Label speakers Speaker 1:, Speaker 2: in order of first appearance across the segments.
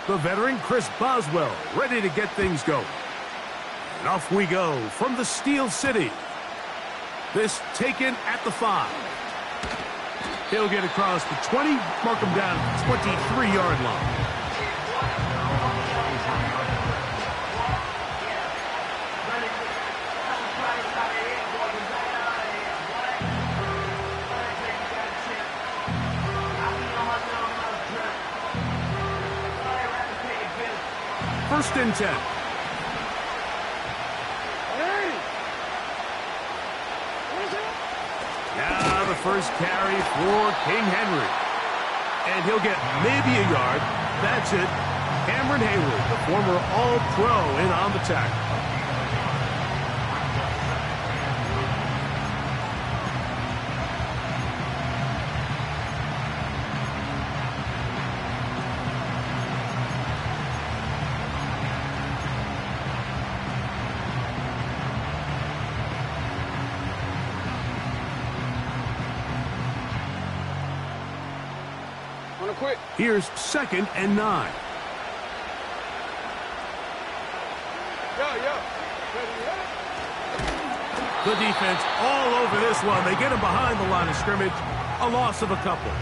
Speaker 1: The veteran Chris Boswell ready to get things going. And off we go from the Steel City. This taken at the 5. He'll get across the 20, mark him down at the 23-yard line. First and 10. Now the first carry for King Henry. And he'll get maybe a yard. That's it. Cameron Hayward, the former All-Pro, in on the tackle. Here's 2nd and 9. The defense all over this one. They get him behind the line of scrimmage. A loss of a couple.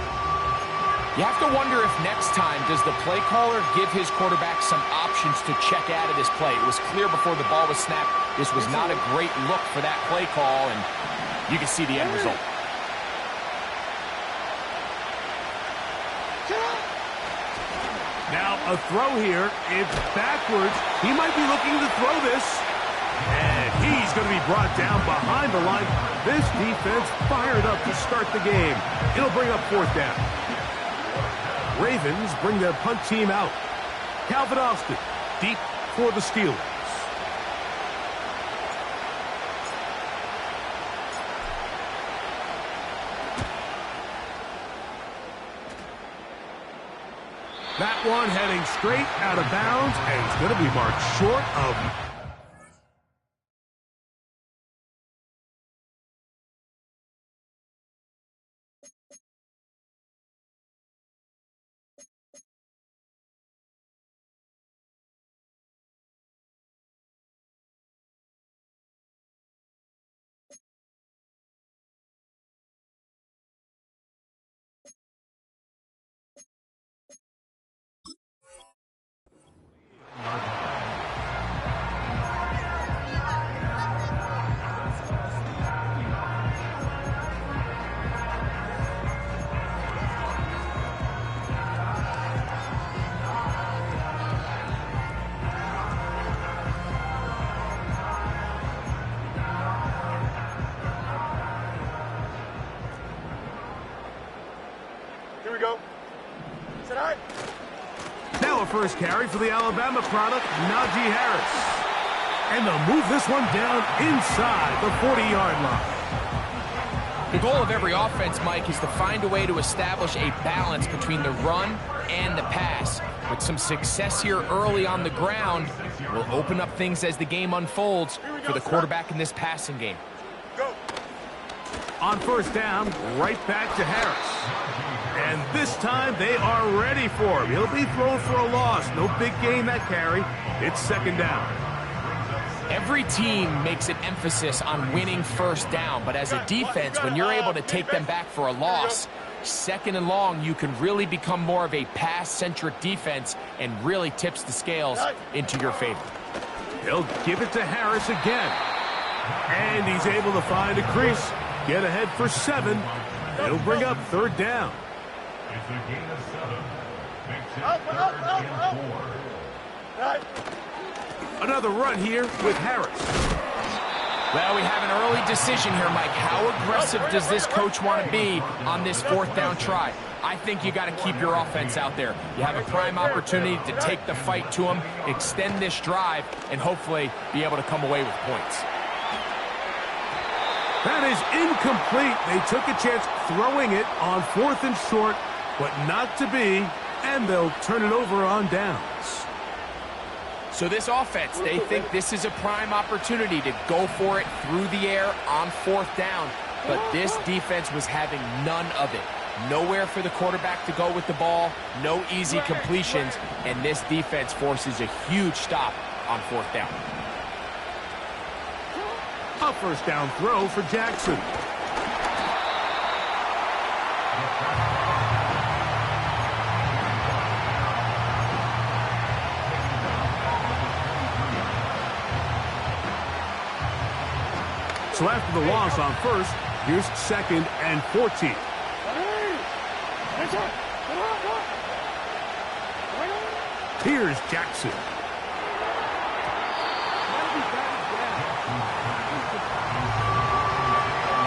Speaker 2: You have to wonder if next time does the play caller give his quarterback some options to check out of this play. It was clear before the ball was snapped this was not a great look for that play call, and you can see the end result.
Speaker 1: Now a throw here. It's backwards. He might be looking to throw this. And he's going to be brought down behind the line. This defense fired up to start the game. It'll bring up 4th down. Ravens bring their punt team out. Calvin Austin deep for the Steelers. That one heading straight out of bounds, and it's going to be marked short of... Now a first carry for the Alabama product, Najee Harris. And they'll move this one down inside the 40-yard line.
Speaker 2: The goal of every offense, Mike, is to find a way to establish a balance between the run and the pass. With some success here early on the ground, will open up things as the game unfolds for the quarterback in this passing game.
Speaker 1: On first down, right back to Harris. And this time they are ready for him. He'll be thrown for a loss. No big gain that carry. It's 2nd down.
Speaker 2: Every team makes an emphasis on winning first down, but as a defense, when you're able to take them back for a loss, 2nd and long, you can really become more of a pass-centric defense and really tips the scales into your favor.
Speaker 1: He'll give it to Harris again. And he's able to find a crease. Get ahead for 7. It'll bring up 3rd down.
Speaker 3: It's a gain of 7. Makes it 3rd and 4.
Speaker 1: Another run here with Harris.
Speaker 2: Well, we have an early decision here, Mike. How aggressive does this coach want to be on this 4th down try? I think you got to keep your offense out there. You have a prime opportunity to take the fight to them, extend this drive, and hopefully be able to come away with points.
Speaker 1: That is incomplete. They took a chance throwing it on 4th and short, but not to be, and they'll turn it over on downs.
Speaker 2: So this offense, they think this is a prime opportunity to go for it through the air on 4th down, but this defense was having none of it. Nowhere for the quarterback to go with the ball, no easy completions, and this defense forces a huge stop on 4th down.
Speaker 1: A first down throw for Jackson. So after the loss on first, here's 2nd and 14. Here's Jackson.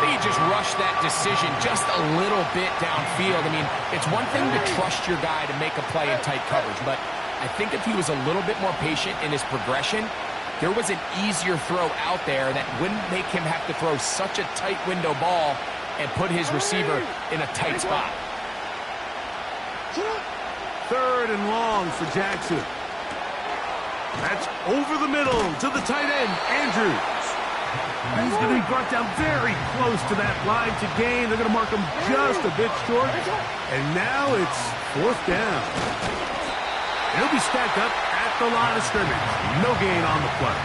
Speaker 2: They just rushed that decision just a little bit downfield. I mean, it's one thing to trust your guy to make a play in tight coverage, but I think if he was a little bit more patient in his progression, there was an easier throw out there that wouldn't make him have to throw such a tight window ball and put his receiver in a tight spot.
Speaker 1: 3rd and long for Jackson. That's over the middle to the tight end, Andrews. He's going to be brought down very close to that line to gain. They're going to mark him just a bit short. And now it's 4th down. He'll be stacked up at the line of scrimmage. No gain on the play.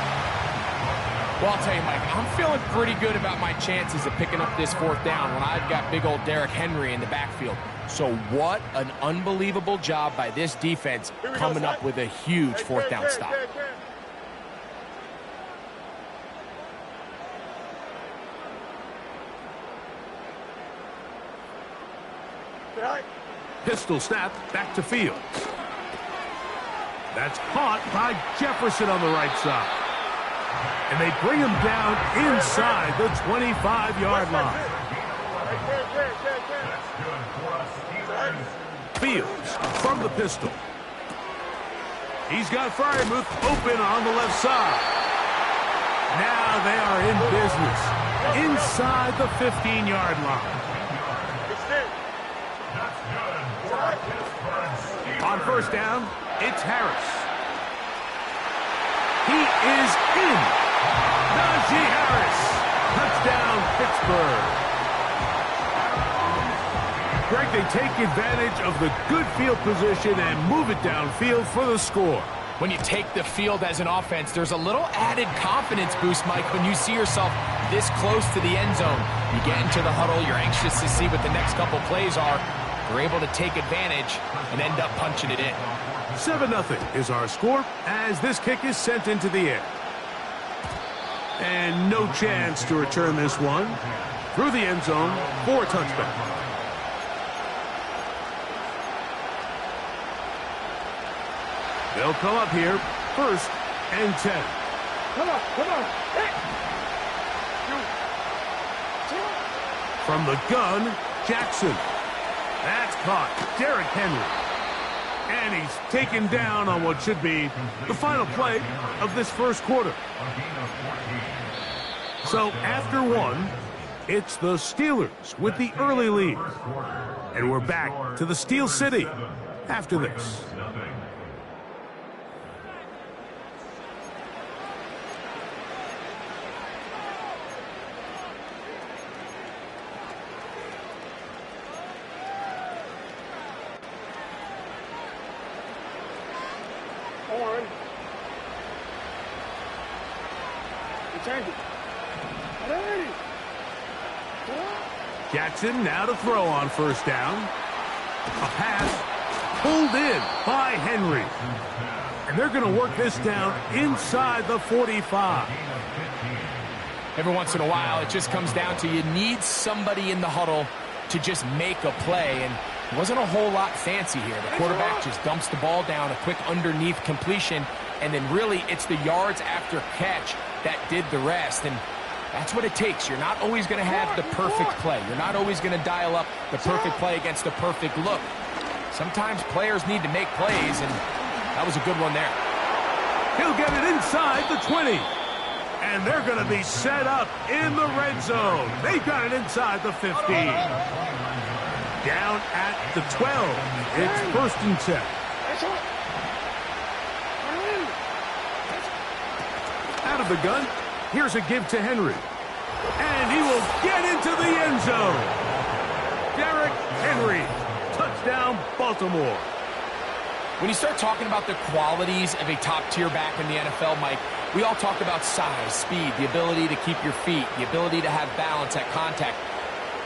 Speaker 2: Well, I'll tell you, Mike, I'm feeling pretty good about my chances of picking up this 4th down when I've got big old Derrick Henry in the backfield. So what an unbelievable job by this defense coming up with a huge 4th down stop.
Speaker 1: Pistol snap back to Fields. That's caught by Jefferson on the right side. And they bring him down inside the 25-yard line. Fields from the pistol. He's got Freiermuth open on the left side. Now they are in business inside the 15-yard line. On first down, it's Harris. He is in. Najee Harris. Touchdown, Pittsburgh. Greg, they take advantage of the good field position and move it downfield for the score.
Speaker 2: When you take the field as an offense, there's a little added confidence boost, Mike, when you see yourself this close to the end zone. You get into the huddle, you're anxious to see what the next couple plays are. You're able to take advantage and end up punching it in.
Speaker 1: 7-0 is our score as this kick is sent into the air. And no chance to return this one through the end zone for a touchback. They'll come up here, 1st and 10.
Speaker 4: Come on. Hey.
Speaker 1: From the gun, Jackson. That's caught. Derrick Henry. And he's taken down on what should be the final play of this first quarter. So after one, it's the Steelers with the early lead. And we're back to the Steel City after this. Jackson now to throw on first down. A pass pulled in by Henry. And they're going to work this down inside the 45.
Speaker 2: Every once in a while, it just comes down to you need somebody in the huddle to just make a play. And it wasn't a whole lot fancy here. The quarterback just dumps the ball down, a quick underneath completion, and then really it's the yards after catch that did the rest. And that's what it takes. You're not always going to have the perfect play. You're not always going to dial up the perfect play against the perfect look. Sometimes players need to make plays, and that was a good one there.
Speaker 1: He'll get it inside the 20. And they're going to be set up in the red zone. They've got it inside the 15. Down at the 12. It's 1st and 10. Out of the gun. Here's a give to Henry. And he will get into the end zone. Derrick Henry. Touchdown, Baltimore.
Speaker 2: When you start talking about the qualities of a top-tier back in the NFL, Mike, we all talk about size, speed, the ability to keep your feet, the ability to have balance at contact.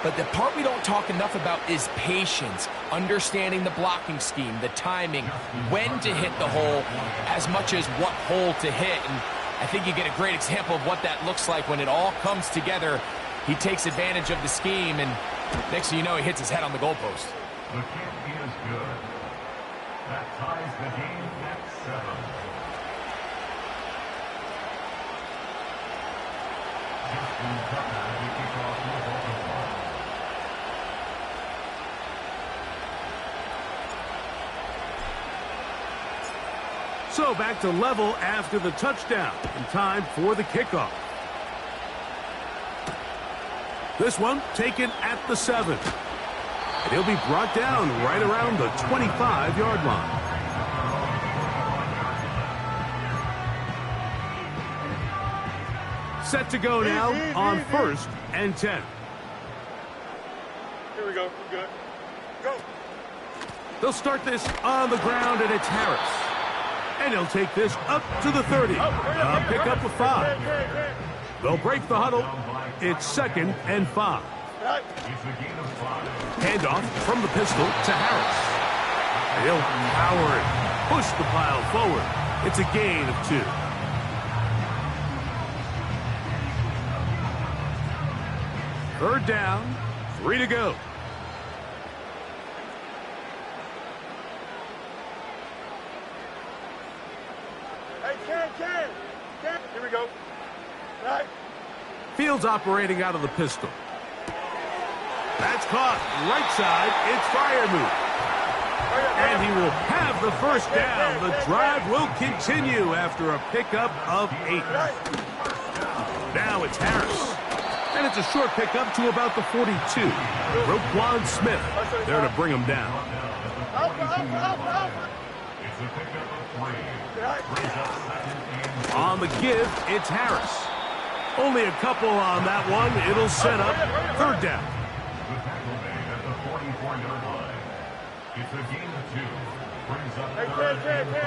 Speaker 2: But the part we don't talk enough about is patience, understanding the blocking scheme, the timing, when to hit the hole, as much as what hole to hit. And I think you get a great example of what that looks like when it all comes together. He takes advantage of the scheme, and next thing you know, he hits his head on the goalpost.
Speaker 3: The kick is good. That ties the game at 7. Justin Tucker to kick off for Baltimore.
Speaker 1: So back to level after the touchdown, and time for the kickoff. This one taken at the 7. And he'll be brought down right around the 25-yard line. Set to go now on 1st and 10.
Speaker 4: Here we go. We're good. Go.
Speaker 1: They'll start this on the ground, and it's Harris. And he'll take this up to the 30. Pick up a 5. They'll break the huddle. It's 2nd and 5. Handoff from the pistol to Harris. And he'll power it. Push the pile forward. It's a gain of 2. Third down, 3 to go.
Speaker 4: Ken. Here we go. Right.
Speaker 1: Fields operating out of the pistol. That's caught. Right side. It's Freiermuth. And he will have the first down. The drive will continue after a pickup of 8. Now it's Harris. And it's a short pickup to about the 42. Roquan Smith there to bring him down.
Speaker 3: It's a pickup of 3.
Speaker 1: On the give, it's Harris. Only a couple on that one. It'll set up 3rd down.
Speaker 3: The tackle made at the 44-yard line. It's a gain of 2. Brings up 3rd and 5.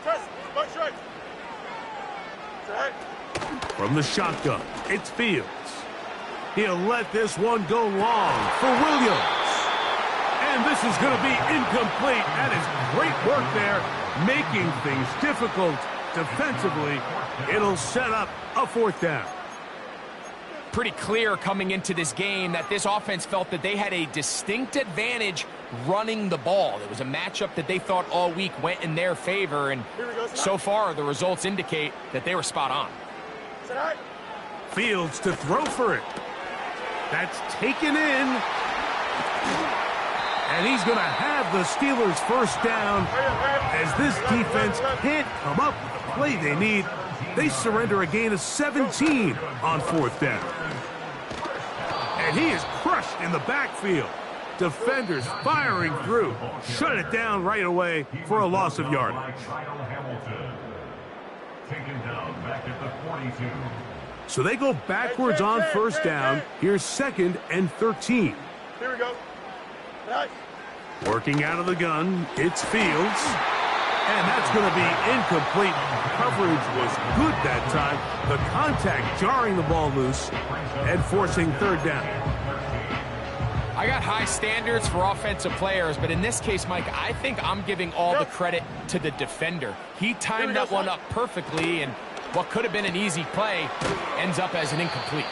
Speaker 4: Test. Much right.
Speaker 1: From the shotgun, it's Fields. He'll let this one go long for Williams. And this is going to be incomplete. That is great work there, making things difficult defensively. It'll set up a 4th down.
Speaker 2: Pretty clear coming into this game that this offense felt that they had a distinct advantage running the ball. It was a matchup that they thought all week went in their favor, and so far the results indicate that they were spot on.
Speaker 1: Fields to throw for it. That's taken in. And he's going to have the Steelers' first down as this defense can't come up with the play they need. They surrender a gain of 17 on 4th down. And he is crushed in the backfield. Defenders firing through. Shut it down right away for a loss of yardage.
Speaker 3: Taken down back at the 42.
Speaker 1: So they go backwards on 1st down. Here's 2nd and 13.
Speaker 4: Here we go. Nice.
Speaker 1: Working out of the gun, it's Fields. And that's going to be incomplete. Coverage was good that time. The contact jarring the ball loose and forcing 3rd down.
Speaker 2: I got high standards for offensive players, but in this case, Mike, I think I'm giving all the credit to the defender. He timed that one up perfectly, and what could have been an easy play ends up as an incomplete.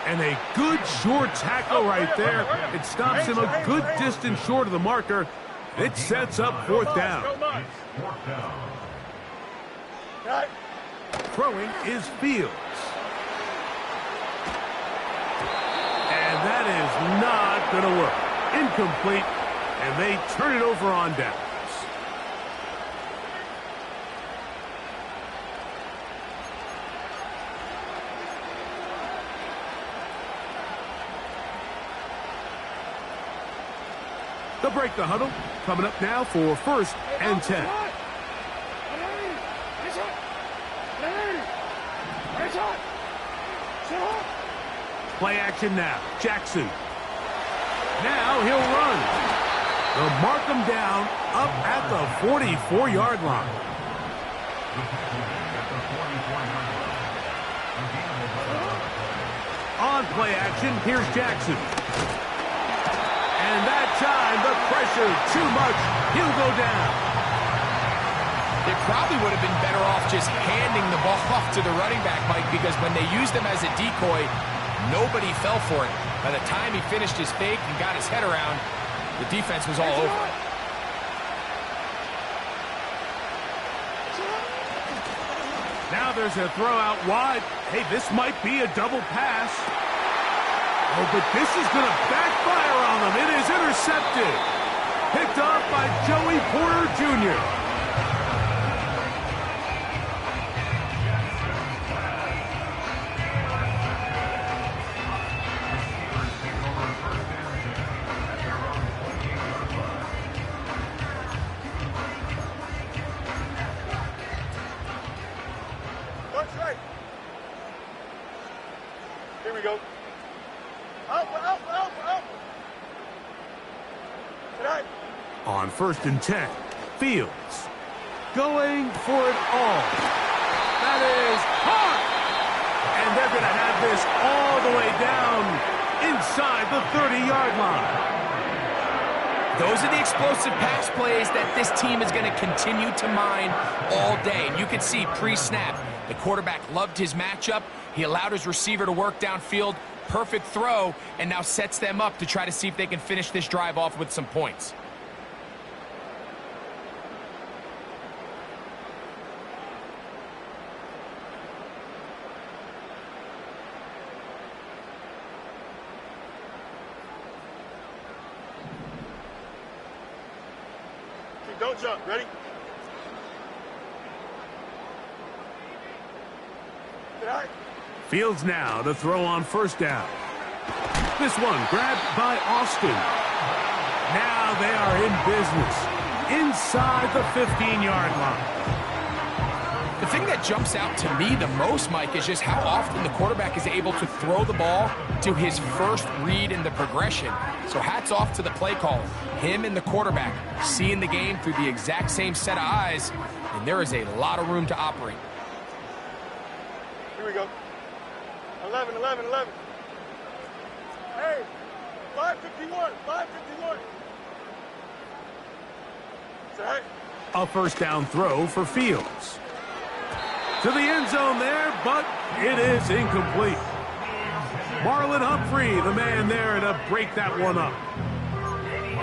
Speaker 1: And a good short tackle right there. It stops him a good distance short of the marker. It sets up 4th down. Throwing is Fields. And that is not going to work. Incomplete, and they turn it over on downs. They'll break the huddle. Coming up now for 1st and 10. Play action now. Jackson. Now he'll run. They'll mark him down up at the 44-yard line. On play action, here's Jackson. And that time, the pressure too much. He'll go down.
Speaker 2: They probably would have been better off just handing the ball off to the running back, Mike, because when they used him as a decoy, nobody fell for it. By the time he finished his fake and got his head around, the defense was all over it.
Speaker 1: Now there's a throw out wide. Hey, this might be a double pass. Oh, but this is going to backfire on them. It is intercepted. Picked off by Joey Porter Jr.
Speaker 4: Here we go. Out. Tonight.
Speaker 1: On 1st and 10, Fields going for it all. That is hard. And they're going to have this all the way down inside the 30-yard line.
Speaker 2: Those are the explosive pass plays that this team is going to continue to mine all day. And you can see pre-snap, the quarterback loved his matchup. He allowed his receiver to work downfield. Perfect throw, and now sets them up to try to see if they can finish this drive off with some points.
Speaker 4: Don't jump. Ready? Tonight.
Speaker 1: Fields now to throw on 1st down. This one grabbed by Austin. Now they are in business inside the 15-yard line.
Speaker 2: The thing that jumps out to me the most, Mike, is just how often the quarterback is able to throw the ball to his first read in the progression. So hats off to the play caller. Him and the quarterback seeing the game through the exact same set of eyes, and there is a lot of room to operate.
Speaker 4: Here we go. 11. Hey, 5:51. Say.
Speaker 1: A 1st down throw for Fields. To the end zone there, but it is incomplete. Marlon Humphrey, the man there to break that one up.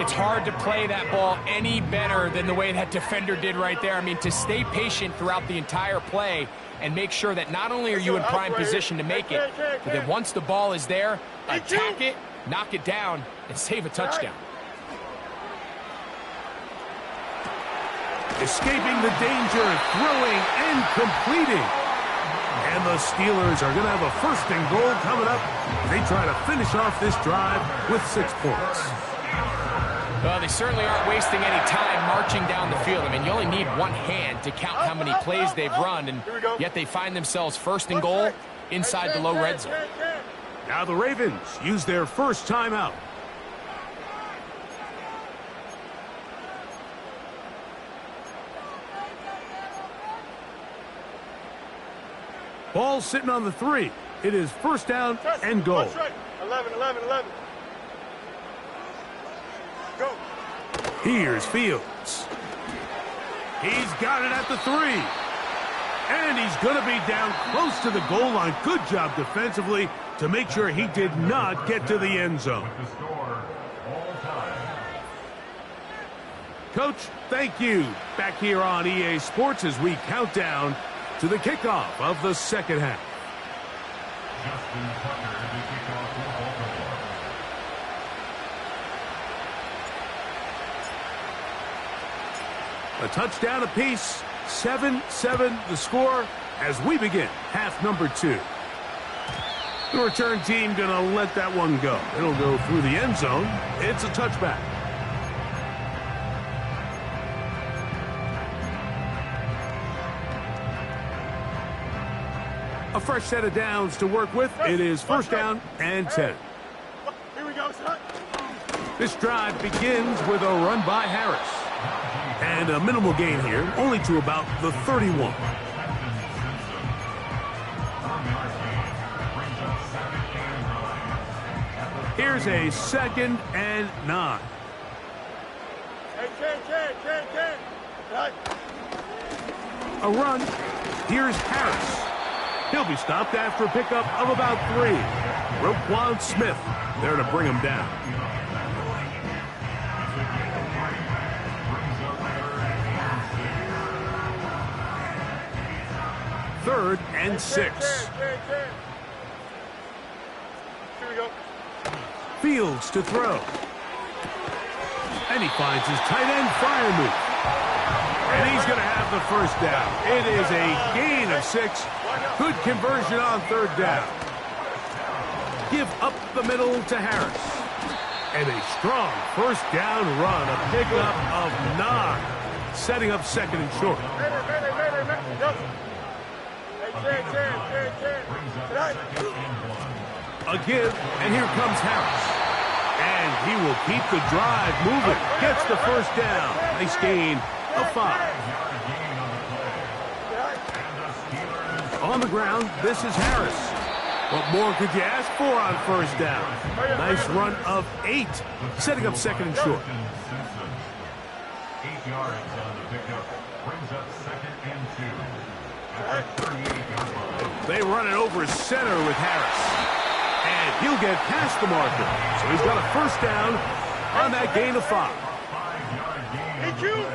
Speaker 2: It's hard to play that ball any better than the way that defender did right there. I mean, to stay patient throughout the entire play and make sure that not only are you in prime position to make it, but that once the ball is there, attack it, knock it down, and save a touchdown.
Speaker 1: Escaping the danger, throwing and completing. And the Steelers are going to have a 1st and goal coming up. They try to finish off this drive with 6 points.
Speaker 2: Well, they certainly aren't wasting any time marching down the field. I mean, you only need one hand to count how many plays they've run, and yet they find themselves 1st and goal inside the low red zone.
Speaker 1: Now the Ravens use their 1st timeout. Ball sitting on the 3. It is 1st down and goal.
Speaker 4: 11. Go.
Speaker 1: Here's Fields. He's got it at the 3. And he's going to be down close to the goal line. Good job defensively to make sure he did not get to the end zone. Coach, thank you. Back here on EA Sports as we count down to the kickoff of the 2nd half.
Speaker 3: Justin Tucker to kick off for Baltimore.
Speaker 1: A touchdown apiece, 7-7 the score as we begin half number 2. The return team going to let that one go. It'll go through the end zone. It's a touchback. A fresh set of downs to work with. It is first down and 10.
Speaker 4: Here we go, son.
Speaker 1: This drive begins with a run by Harris. And a minimal gain here, only to about the 31. Here's a 2nd and 9.
Speaker 4: Hey, Ken. Right.
Speaker 1: A run. Here's Harris. He'll be stopped after a pickup of about 3. Roquan Smith there to bring him down. Third and 6.
Speaker 4: Ken. Here we go.
Speaker 1: Fields to throw. And he finds his tight end fire move. And he's going to have the first down. It is a gain of 6. Good conversion on third down. Give up the middle to Harris. And a strong first down run. A pickup of 9. Setting up 2nd and short. A give, and here comes Harris. And he will keep the drive moving. Gets the first down. Nice gain of 5. On the ground, this is Harris. What more could you ask for on first down? Nice run of 8. Setting up 2nd and short.
Speaker 3: 8 yards on the pickup. Brings up 2nd and 2. At the 38-yard line.
Speaker 1: They run it over center with Harris. And he'll get past the marker. So he's got a first down on that gain of 5.
Speaker 3: 5-yard gain.
Speaker 4: Hey, you.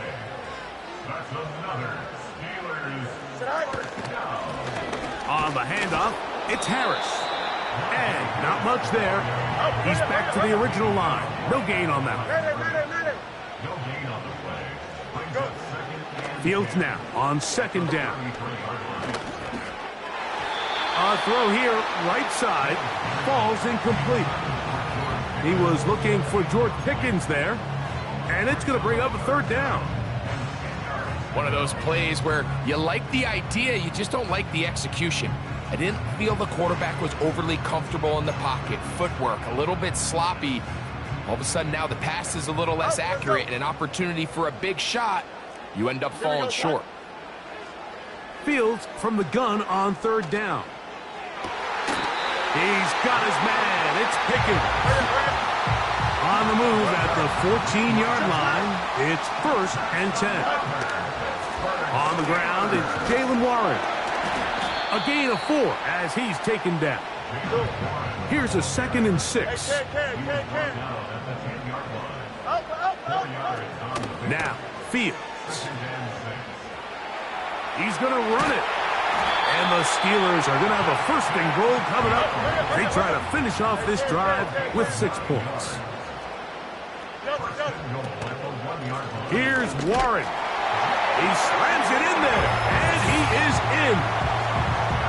Speaker 3: That's another Steelers.
Speaker 1: On the handoff, it's Harris. And not much there. He's back to the original line. No gain on that one.
Speaker 3: No gain on the play. Brings up 2nd and
Speaker 1: Fields now on 2nd down. A throw here, right side, falls incomplete. He was looking for George Pickens there, and it's going to bring up a 3rd down.
Speaker 2: One of those plays where you like the idea, you just don't like the execution. I didn't feel the quarterback was overly comfortable in the pocket. Footwork a little bit sloppy. All of a sudden now the pass is a little less accurate and an opportunity for a big shot. You end up falling short.
Speaker 1: Fields from the gun on 3rd down. He's got his man. It's Pickens. On the move at the 14-yard line, it's 1st and 10. On the ground, it's Jaylen Warren. A gain of 4 as he's taken down. Here's a 2nd and 6. Now, Fields. He's going to run it. And the Steelers are going to have a 1st and goal coming up. They try to finish off this drive with 6 points. Here's Warren. He slams it in there, and he is in.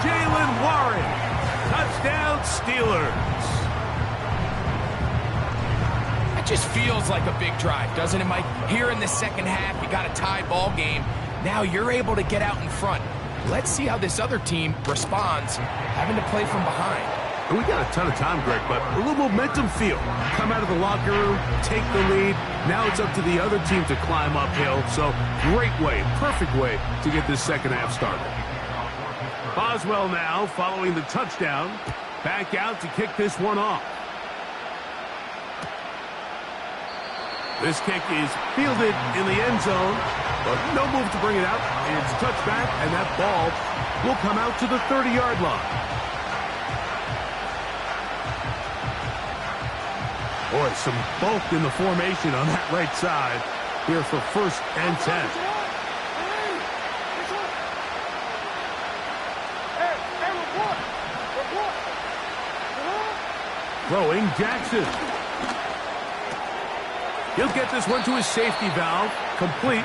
Speaker 1: Jaylen Warren. Touchdown, Steelers.
Speaker 2: That just feels like a big drive, doesn't it, Mike? Here in the second half, you got a tie ball game. Now you're able to get out in front. Let's see how this other team responds, having to play from behind.
Speaker 1: And we got a ton of time, Greg, but a little momentum feel. Come out of the locker room, take the lead. Now it's up to the other team to climb uphill. So great way, perfect way to get this second half started. Boswell now following the touchdown. Back out to kick this one off. This kick is fielded in the end zone, but no move to bring it out. It's touchback, and that ball will come out to the 30-yard line. Boy, some bulk in the formation on that right side here for 1st and 10. Throwing Jackson. He'll get this one to his safety valve, complete.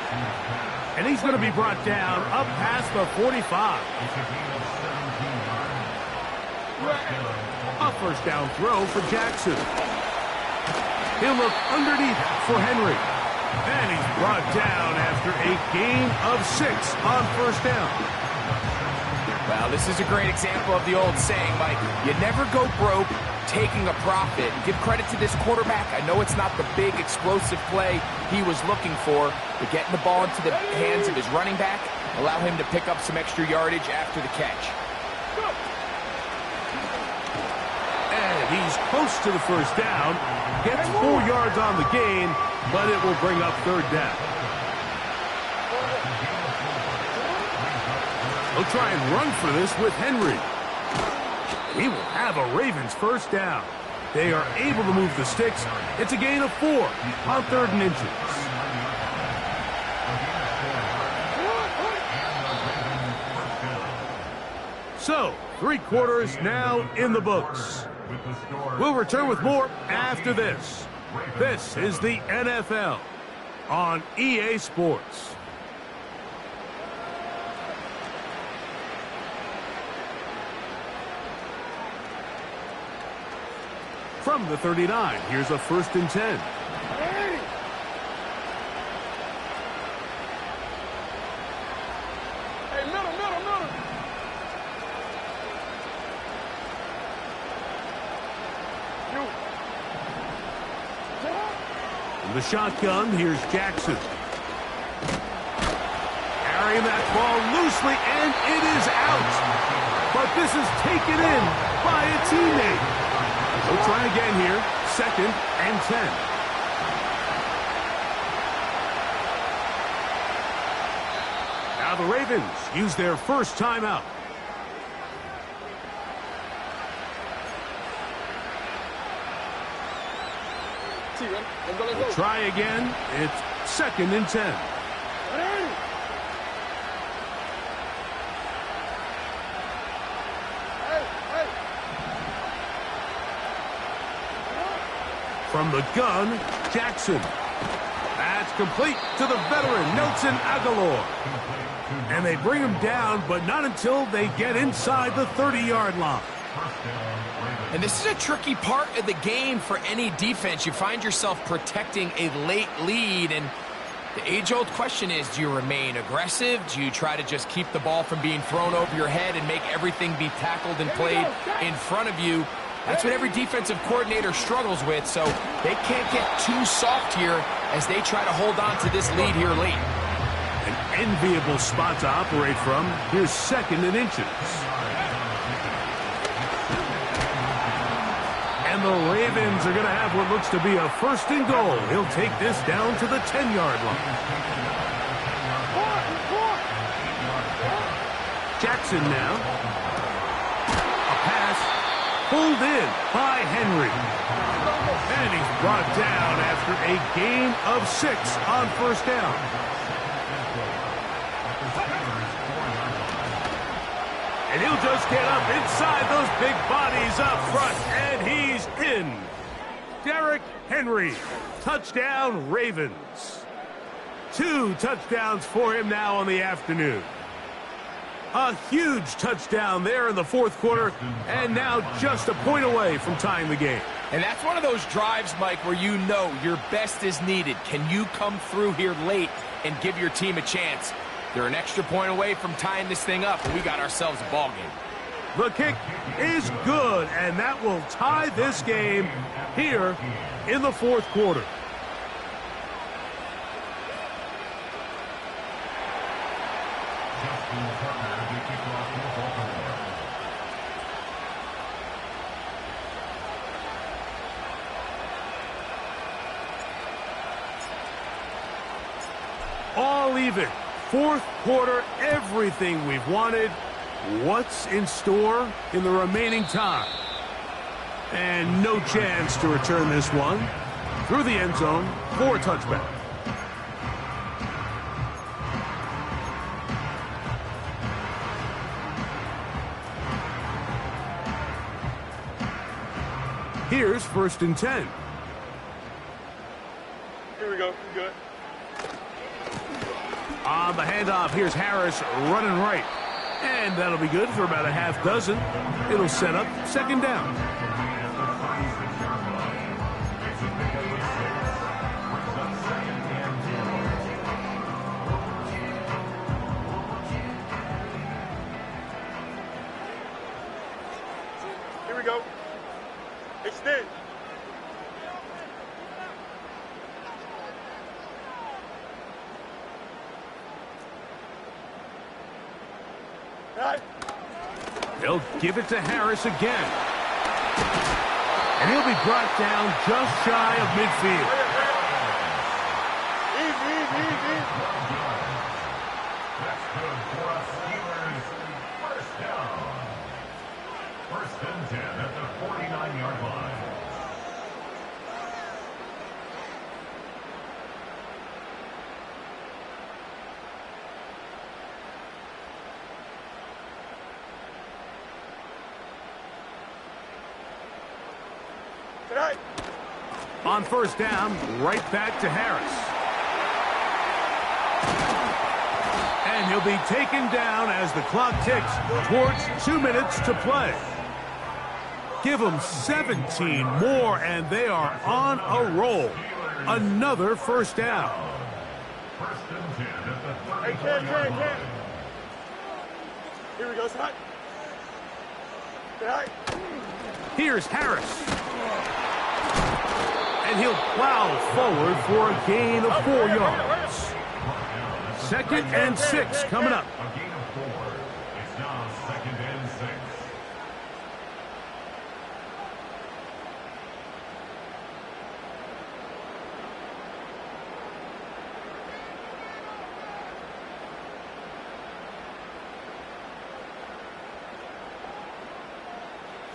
Speaker 1: And he's going to be brought down up past the 45. A 1st down throw for Jackson. He'll look underneath for Henry. And he's brought down after a gain of 6 on 1st down.
Speaker 2: Well, this is a great example of the old saying, Mike. You never go broke taking a profit. Give credit to this quarterback. I know it's not the big explosive play he was looking for, but getting the ball into the hands of his running back, allow him to pick up some extra yardage after the catch.
Speaker 1: And he's close to the first down. Gets 4 yards on the gain, but it will bring up third down. He'll try and run for this with Henry. He will have a Ravens first down. They are able to move the sticks. It's a gain of 4 on 3rd and inches. So, 3 quarters now in the books. We'll return with more after this. This is the NFL on EA Sports. From the 39, here's a 1st and 10.
Speaker 4: Hey, middle.
Speaker 1: In the shotgun, here's Jackson. Carrying that ball loosely, and it is out. But this is taken in by a teammate. We'll try again here. 2nd and 10. Now the Ravens use their first timeout. We'll try again. It's 2nd and 10. From the gun, Jackson. That's complete to the veteran, Nelson Agholor. And they bring him down, but not until they get inside the 30-yard line.
Speaker 2: And this is a tricky part of the game for any defense. You find yourself protecting a late lead, and the age-old question is, do you remain aggressive? Do you try to just keep the ball from being thrown over your head and make everything be tackled and played in front of you? That's what every defensive coordinator struggles with, so they can't get too soft here as they try to hold on to this lead here late.
Speaker 1: An enviable spot to operate from. Here's 2nd and inches. And the Ravens are going to have what looks to be a 1st and goal. He'll take this down to the 10-yard line. Jackson now. A pass pulled in by Henry. And he's brought down after a gain of 6 on 1st down. And he'll just get up inside those big bodies up front, and he's in. Derrick Henry, touchdown Ravens. 2 touchdowns for him now on the afternoon. A huge touchdown there in the 4th quarter, and now just a point away from tying the game.
Speaker 2: And that's one of those drives, Mike, where you know your best is needed. Can you come through here late and give your team a chance? They're an extra point away from tying this thing up, and we got ourselves a ball game.
Speaker 1: The kick is good, and that will tie this game here in the 4th quarter. All even. 4th quarter, everything we've wanted. What's in store in the remaining time? And no chance to return this one. Through the end zone for a touchback. Here's 1st and 10.
Speaker 4: Here we go. We're good.
Speaker 1: On the handoff, here's Harris running right. And that'll be good for about a half dozen. It'll set up 2nd down.
Speaker 4: stand. Right.
Speaker 1: They'll give it to Harris again. And he'll be brought down just shy of midfield.
Speaker 4: Easy.
Speaker 3: That's good for a Steelers first down. First and 10 at the 49-yard line.
Speaker 4: Tonight.
Speaker 1: On first down, right back to Harris. And he'll be taken down as the clock ticks towards 2 minutes to play. Give them 17 more, and they are on a roll. Another first down.
Speaker 3: First and 10 at the
Speaker 4: Hey,
Speaker 3: 34-yard line.
Speaker 4: Here we go, son. Tonight.
Speaker 1: Here's Harris. And he'll plow forward for a gain of 4 yards. Second and 6 coming up.
Speaker 3: A gain of 4. It's now second and 6.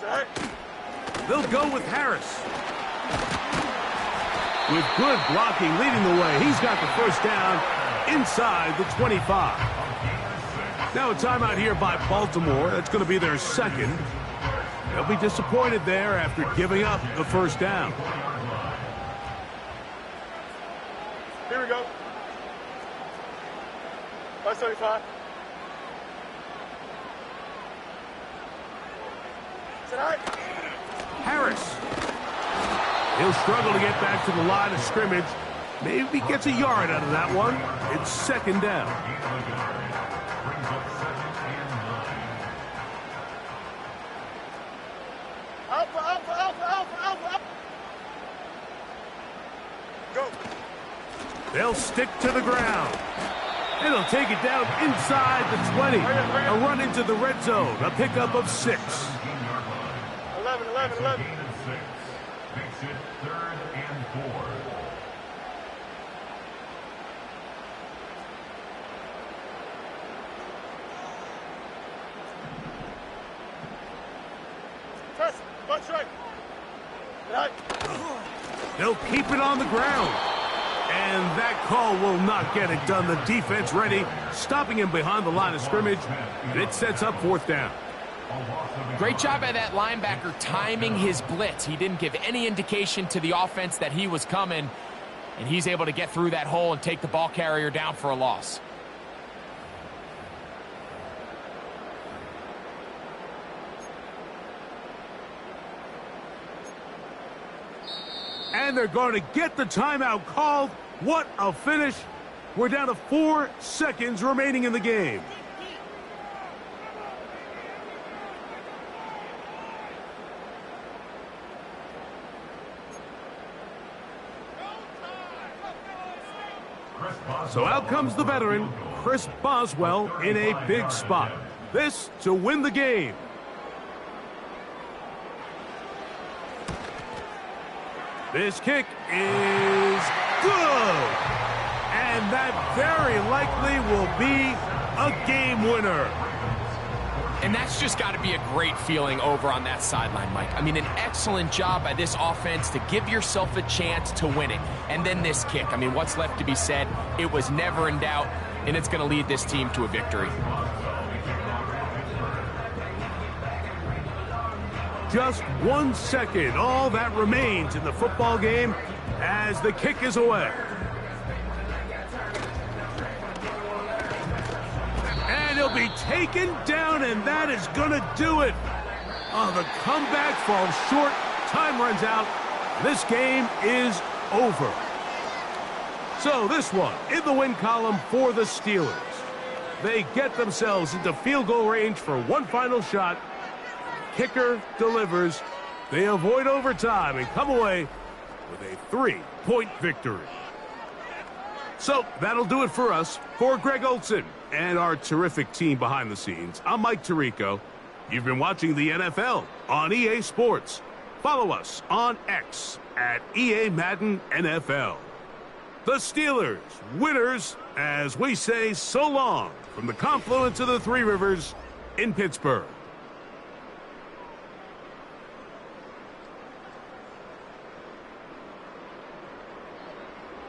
Speaker 4: Tonight.
Speaker 1: They'll go with Harris. With good blocking leading the way, he's got the first down inside the 25. Now a timeout here by Baltimore. That's going to be their second. They'll be disappointed there after giving up the first down.
Speaker 4: Here we go. 575. Tonight.
Speaker 1: Harris. He'll struggle to get back to the line of scrimmage. Maybe gets a yard out of that one. It's second down.
Speaker 3: Brings up second and 9.
Speaker 4: Alpha. Go.
Speaker 1: They'll stick to the ground. And they'll take it down inside the 20. A run into the red zone. A pickup of 6.
Speaker 4: 11.
Speaker 3: Gain of 6. Makes it third and 4.
Speaker 4: Press. One strike. Tonight.
Speaker 1: They'll keep it on the ground. And that call will not get it done. The defense ready, stopping him behind the line of scrimmage. And it sets up fourth down.
Speaker 2: Great job by that linebacker timing his blitz. He didn't give any indication to the offense that he was coming, and he's able to get through that hole and take the ball carrier down for a loss.
Speaker 1: And they're going to get the timeout called. What a finish. We're down to 4 seconds remaining in the game. So out comes the veteran, Chris Boswell, in a big spot. This to win the game. This kick is good. And that very likely will be a game winner.
Speaker 2: And that's just got to be a great feeling over on that sideline, Mike. I mean, an excellent job by this offense to give yourself a chance to win it. And then this kick. I mean, what's left to be said? It was never in doubt, and it's going to lead this team to a victory.
Speaker 1: Just 1 second, all that remains in the football game as the kick is away. And he'll be taken down, and that is going to do it. Oh, the comeback falls short. Time runs out. This game is over. So this one in the win column for the Steelers. They get themselves into field goal range for one final shot. Kicker delivers. They avoid overtime and come away with a 3-point victory. So that'll do it for us. For Greg Olson and our terrific team behind the scenes, I'm Mike Tirico. You've been watching the NFL on EA Sports. Follow us on X at EA Madden NFL. The Steelers, winners, as we say so long from the confluence of the Three Rivers in Pittsburgh.